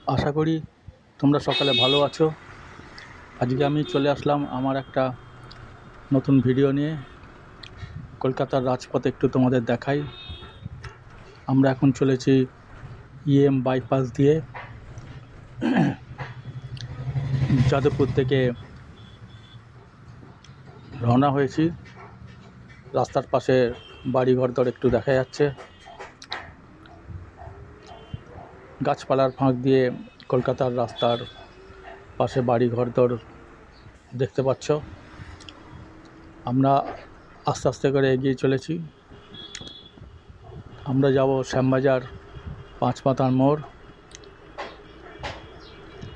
আশা করি তোমরা সকালে ভালো আছো। আজকে আমি চলে আসলাম আমার একটা নতুন ভিডিও নিয়ে। কলকাতার রাজপথ একটু তোমাদের দেখাই। আমরা এখন চলেছি বাইপাস দিয়ে যাদবপুর থেকে রওনা হয়েছি। রাস্তার পাশে বাড়িঘরদর একটু দেখা যাচ্ছে, গাছপালার ফাঁক দিয়ে কলকাতার রাস্তার পাশে বাড়িঘরদর দেখতে পাচ্ছ। আমরা আস্তে আস্তে করে এগিয়ে চলেছি। আমরা যাব শ্যামবাজার পাঁচমাথার মোড়।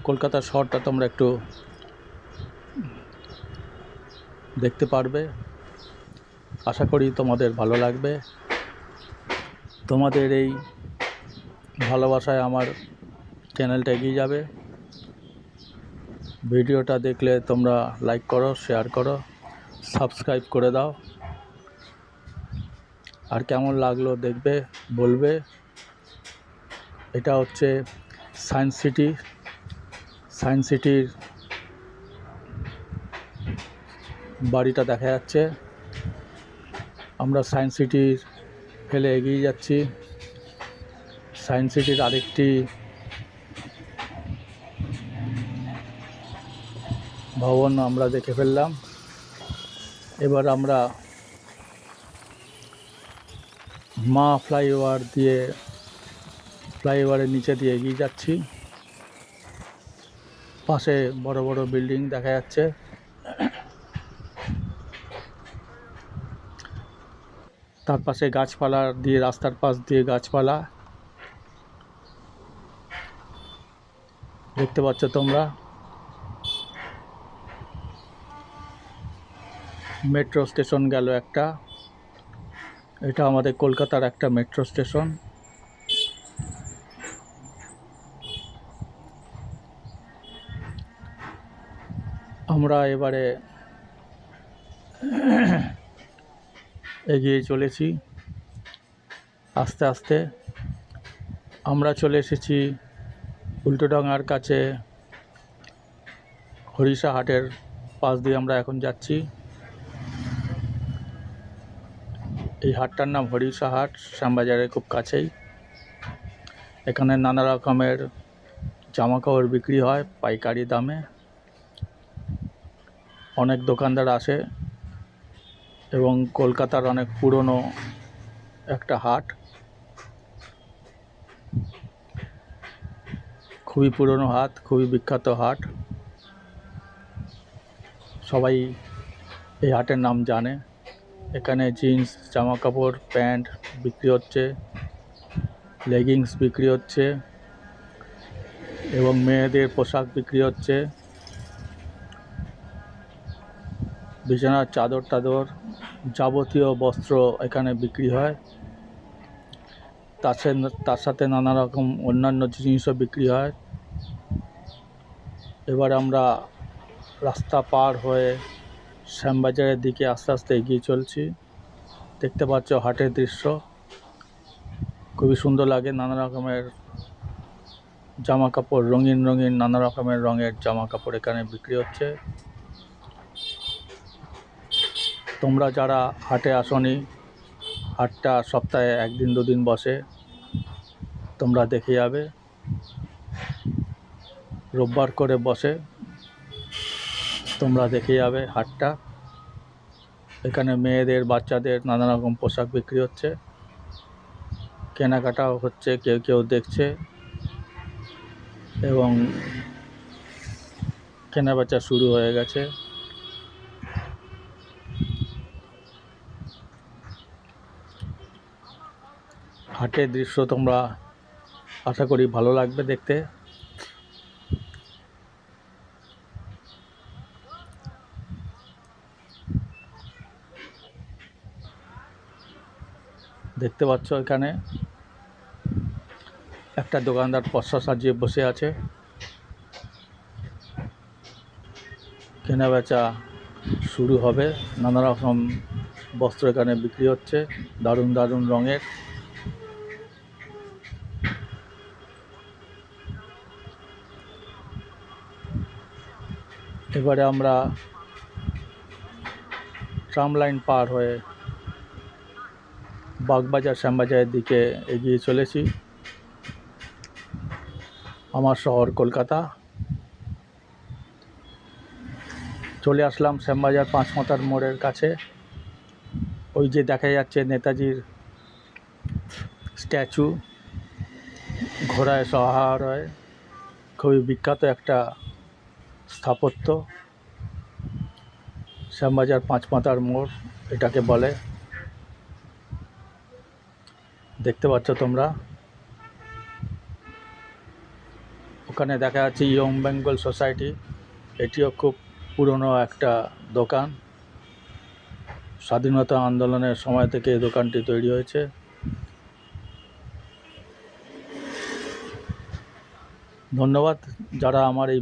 কলকাতার শহরটা তোমরা একটু দেখতে পারবে। আশা করি তোমাদের ভালো লাগবে। তোমাদের এই ভালোবাসায় আমার চ্যানেলটা এগিয়ে যাবে। ভিডিওটা দেখলে তোমরা লাইক করো, শেয়ার করো, সাবস্ক্রাইব করে দাও। আর কেমন লাগলো দেখবে, বলবে। এটা হচ্ছে সায়েন্স সিটি। সায়েন্স সিটির বাড়িটা দেখা যাচ্ছে। আমরা সায়েন্স সিটির ফেলে এগিয়ে যাচ্ছি। সায়েন্স সিটির আরেকটি ভবন আমরা দেখে ফেললাম। এবার আমরা মা ফ্লাইওভারের নিচে দিয়ে এগিয়ে যাচ্ছি। পাশে বড় বড় বিল্ডিং দেখা যাচ্ছে। তার পাশে গাছপালা দিয়ে, রাস্তার পাশ দিয়ে গাছপালা দেখতে পাচ্ছ তোমরা। মেট্রো স্টেশন গেল একটা। এটা আমাদের কলকাতার একটা মেট্রো স্টেশন। আমরা এবারে এগিয়ে চলেছি আস্তে আস্তে। আমরা চলে এসেছি উল্টোডাঙার কাছে। হরিষা হাটের পাশ দিয়ে আমরা এখন যাচ্ছি। এই হাটটার নাম হরিষা হাট, শ্যামবাজারের খুব কাছেই। এখানে নানা রকমের জামাকাপড় বিক্রি হয় পাইকারি দামে। অনেক দোকানদার আসে এবং কলকাতার অনেক পুরনো একটা হাট, খুবই পুরনো হাট, খুবই বিখ্যাত হাট। সবাই এই হাটের নাম জানে। এখানে জিন্স, জামাকাপড়, প্যান্ট বিক্রি হচ্ছে, লেগিংস বিক্রি হচ্ছে এবং মেয়েদের পোশাক বিক্রি হচ্ছে। বিছানার চাদর টাদর, যাবতীয় বস্ত্র এখানে বিক্রি হয়। তার সাথে নানা রকম অন্যান্য জিনিসও বিক্রি হয়। এবার আমরা রাস্তা পার হয়ে শ্যামবাজারের দিকে আস্তে আস্তে এগিয়ে চলছি। দেখতে পাচ্ছ হাটের দৃশ্য, খুবই সুন্দর লাগে। নানা রকমের জামা কাপড়, রঙিন রঙিন নানা রকমের রঙের জামা কাপড় এখানে বিক্রি হচ্ছে। তোমরা যারা হাটে আসনি, হাটটা সপ্তাহে একদিন দুদিন বসে, তোমরা দেখে যাবে। রোববার করে বসে, তোমরা দেখে যাবে হাটটা। এখানে মেয়েদের, বাচ্চাদের নানা রকম পোশাক বিক্রি হচ্ছে, কেনাকাটাও হচ্ছে, কেউ কেউ দেখছে এবং কেনাবেচা শুরু হয়ে গেছে। হাটের দৃশ্য তোমরা আশা করি ভালো লাগবে দেখতে। দেখতে পাচ্ছ এখানে একটা দোকানদার পসরা সাজিয়ে বসে আছে। কেনাবেচা শুরু হবে। নানা রকম বস্ত্র এখানে বিক্রি হচ্ছে, দারুণ দারুণ রঙের। এবারে আমরা ট্রাম লাইন পার হয়ে বাগবাজার শ্যামবাজারের দিকে এগিয়ে চলেছি। আমার শহর কলকাতা। চলে আসলাম শ্যামবাজার পাঁচমাথার মোড়ের কাছে। ওই যে দেখা যাচ্ছে নেতাজির স্ট্যাচু, ঘোড়ায় সওয়ার হয়, খুবই বিখ্যাত একটা স্থাপত্য। শ্যামবাজার পাঁচমাথার মোড় এটাকে বলে, দেখতে পাচ্ছ তোমরা। ওখানে দেখা যাচ্ছে ইয়ং বেঙ্গল সোসাইটি, এটিও খুব পুরনো একটা দোকান। স্বাধীনতা আন্দোলনের সময় থেকে এই দোকানটি তৈরি হয়েছে। ধন্যবাদ যারা আমার এই